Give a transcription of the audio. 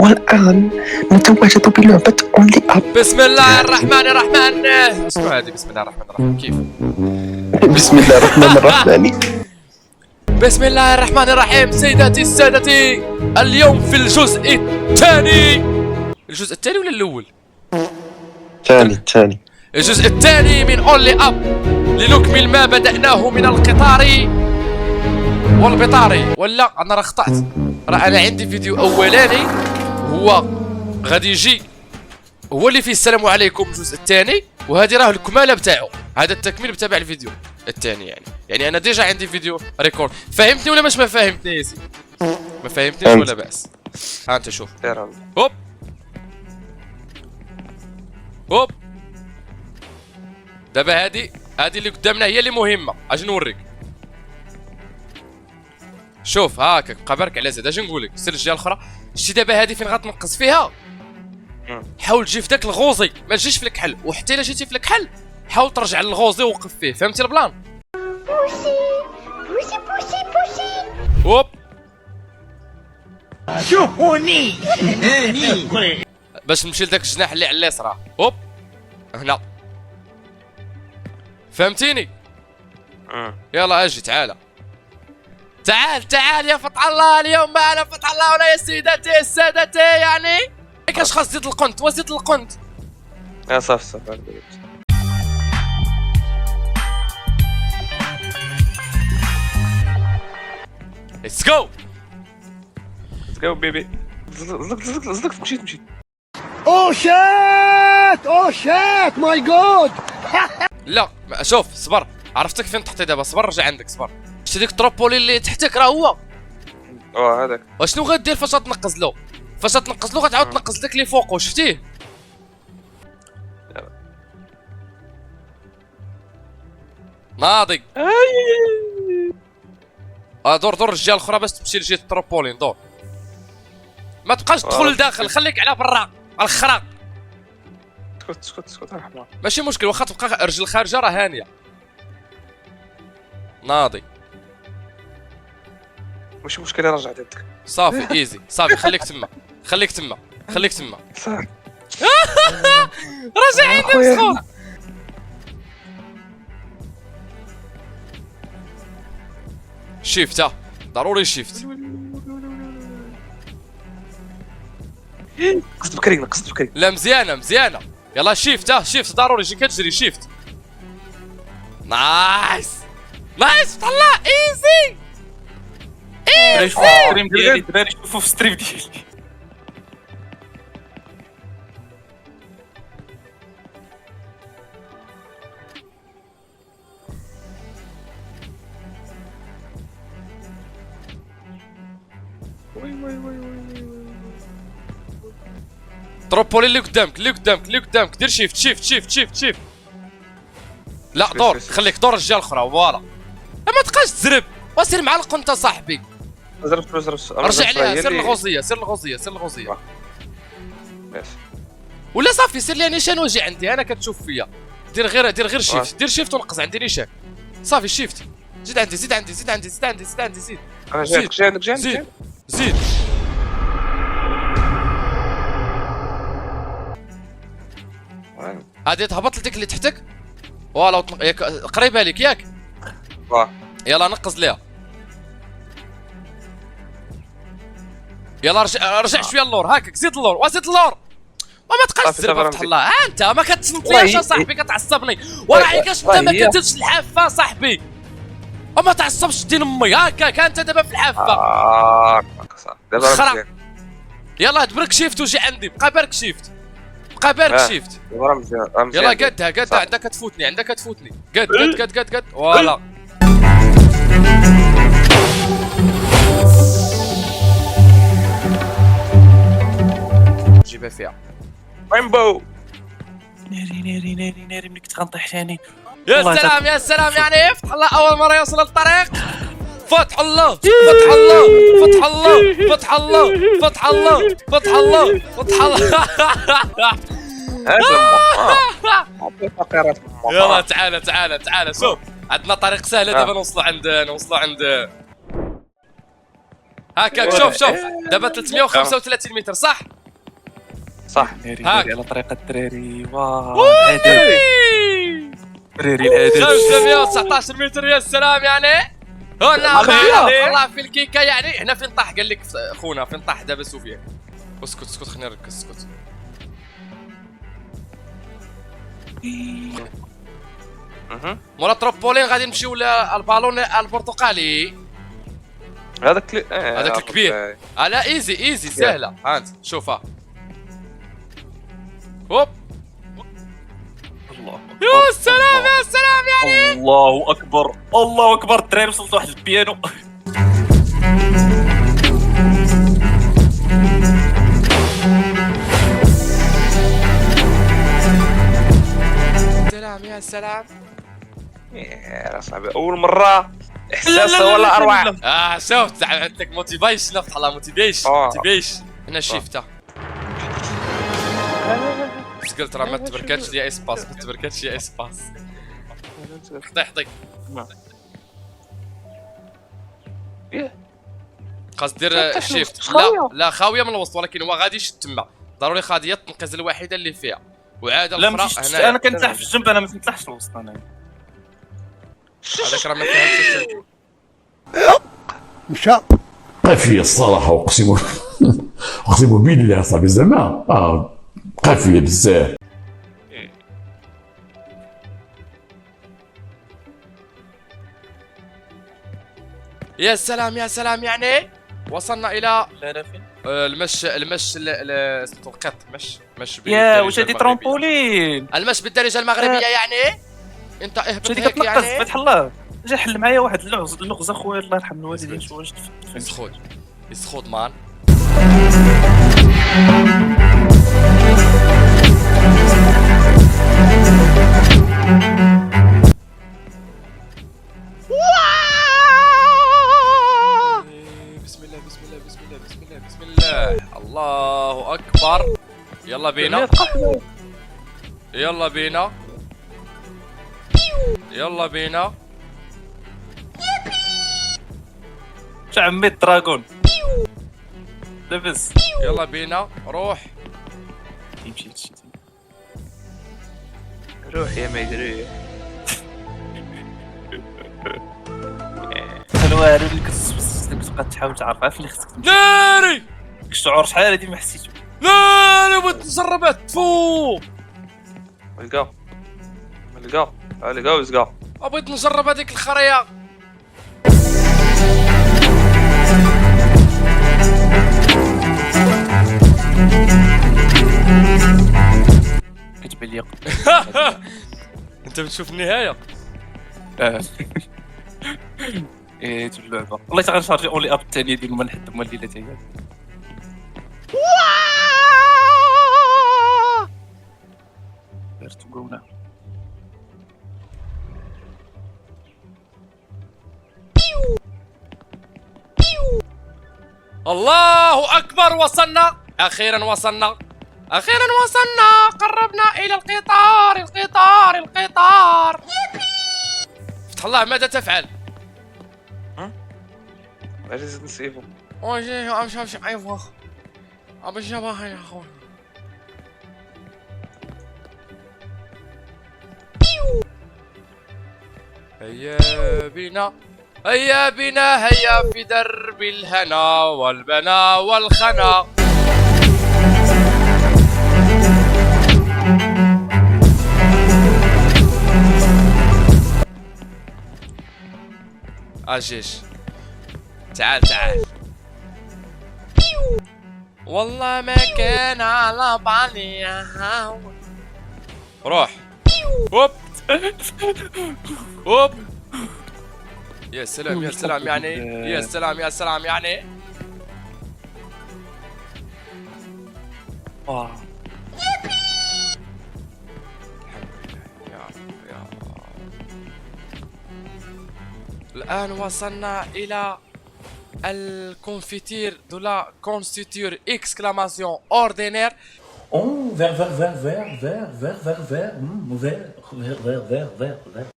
والآن نتواجد بلعبة أونلي أب. بسم الله الرحمن الرحمن. اسمع هذه بسم الله الرحمن الرحيم كيف؟ بسم الله الرحمن الرحيم. بسم الله الرحمن الرحيم. سيداتي السادتي، اليوم في الجزء الثاني. الجزء الثاني ولا الأول؟ الثاني. الجزء الثاني من أونلي أب، لنكمل ما بدأناه من القطار والبطاري. ولا أنا راه خطأت، راه أنا عندي فيديو أولاني هو غادي يجي هو اللي فيه السلام عليكم الجزء الثاني، وهذه راه الكمالة بتاعو، هذا التكميل بتاع الفيديو الثاني. يعني أنا ديجا عندي فيديو ريكورد. فهمتني ولا مش ما فهمتني يا سيدي؟ ما فهمتنيش ولا بأس؟ ها أنت شوف. هوب هوب. دابا هذه اللي قدامنا هي اللي مهمة. اجي نوريك. شوف هاكا بقى برك على زاد. اجي نقول لك سير الجهه الاخرى. شتي دابا هذه فين غتنقص فيها؟ حاول تجي في داك الغوزي، ما تجيش في الكحل، وحتى الا جيتي في الكحل حاول ترجع للغوزي ووقف فيه. فهمتي البلان؟ بوسي بوسي بوسي بوسي. هوب شوفوني باش نمشي لذاك الجناح اللي على اليسرى. هوب هنا. فهمتيني؟ يلا اجي تعال يا فتح الله. اليوم معنا فتح الله ولا يا سيداتي السادتي. يعني كاش خاص زيد القنت وزيد القنت. يا صافي ليتس جو بيبي. زلق مشيت. اوه شات ماي جاد. لا شوف صبر، عرفتك فين تحطي دابا. صبر رجع عندك. صبر. شتي ديك التروبولي اللي تحتك راه هو. هذاك. وشنو غدير فاش غتنقز له؟ فاش غتنقز له غتعاود تنقز داك اللي فوقو. شفتيه؟ ناضي. دور الجهه الاخرى باش تمشي لجهه التروبولين. دور، ما تبقاش تدخل لداخل، خليك على برا على الخرا. اسكت الحمار. ماشي مشكل، واخا تبقى رجل خارجه راه هانيه. ناضي. ماشي مشكل، رجعت يدك. صافي ايزي. صافي خليك تما. صافي. رجع عندي مسخون. شيفت ضروري شيفت. قصد بكري. لا مزيانه. يلا شيفت ضروري. جي كتجري شيفت. نايس طلع ايزي. ستريم ديالي الدراري، شوفوا في ستريم ديالي. تروبولي اللي قدامك دير شيفت. لا دور، خليك دور الجهه الاخرى. فوالا. ما تبقاش تزرب وسير مع القنطه صاحبي. زربت. رجع عليها. سير الغوزيه. ولا صافي سير لي نيشان واجي عندي انا كتشوف فيا. دير غير شيفت. دير شيفت ونقص عندي نيشان. صافي شيفت. زيد عندي. انا جاي. زيد. هادي تهبط لديك اللي تحتك. فوالا قريبه لك ياك. يلا نقز ليها. يلا رجع شويه اللور. هاكاك زيد اللور وما تبقاش تزرب. فتح الله. انت ما كتصنتليش صاحبي، كتعصبني. وراعي كاش انت ما كديرش الحافه صاحبي، وما تعصبش دين امي. هاكاك انت دابا في الحافه. دابا يلا تبرك شيفت وجي عندي. بقى بارك شيفت. يلا قدها عندك كتفوتني. قد فوالا. جيبها فيها ريمبو. ناري ملي كنت غنطيح ثاني. يا سلام يعني فتح الله اول مره يوصل للطريق. فتح الله. يلا تعال شوف عندنا طريق سهله دابا نوصلوا عند هاكاك شوف دابا 335 متر صح؟ صح. ناري هاك. ناري على طريقة الدراري. واو الأدب. الدراري الأدب. 519 متر يا سلام يعني. هنا الله في الكيكه يعني. هنا فين طاح قال لك خونا فين طاح دابا سفيان. اسكت خليني نركز اسكت. مورا تروبولين غادي نمشيو للبالون البرتقالي. هذاك هذاك الكبير. لا ايزي سهله. هانت شوفها. هوب الله يا سلام يعني. الله أكبر الله أكبر. الدراري وصلت واحد البيانو. يا سلام يا صاحبي اول مره احساس ولا اروع. شوف عندك موتيفيشن افتح على موتيفيشن. هنا شيفتا قلت راه ما تبركاتش يا اسباس ما تبركاتش يا اسباس. حطي خاص دير الشيفت. لا خاويه من الوسط ولكن هو غادي يشد تما ضروري خاضيه تنقز الوحيده اللي فيها وعاد لا الاخرى مشيت هنا. انا كنتلاح في الجنب انا ما كنتلاحش الوسط انا. هذاك راه ما فهمتش. مشى قافية الصراحة أقسم بالله صاحبي زعما قافية بزاف. يا سلام يعني وصلنا الى لا فين المش اسمه القط مش يا واش هادي ترامبولين. المش بالدارجه المغربيه يعني. انت اهبط هادي هيك كتنقص يعني. فتح الله. جا حل معايا واحد اللغز اخويا الله يرحم الوالدين. شو يسخود مان. بسم الله الله اكبر. يلا بينا عمي الدراغون لبس. يلا بينا روح. يمشي هادشي روح يا ما يدري. انا وارد لك تبقى تحاول تعرف عارف اللي خصك تمشي. ناري الشعور شحال هادي ما حسيتش. ناري بغيت نجربها تفو. لقاو بغيت نجرب هذيك الخريه. كتبان لي انت بتشوف النهايه. ايه اللعبه والله تا غنشارجي اولي اب الثانيه ديال ما نحد هما الليله تاعي. درت قونا الله اكبر. وصلنا اخيرا وصلنا قربنا الى القطار. فتح الله ماذا تفعل؟ عايز نسيبو. امشي ايوه ابغى يا اخوي. هيا بنا في درب الهنا والبنا والخنا. اجيش تعال والله ما كان على بالي. روح هوب يا سلام يعني. واو الآن وصلنا إلى الكونفيتير دو لا كونستيتور اكسكلاماسيون اوردينير. Vert.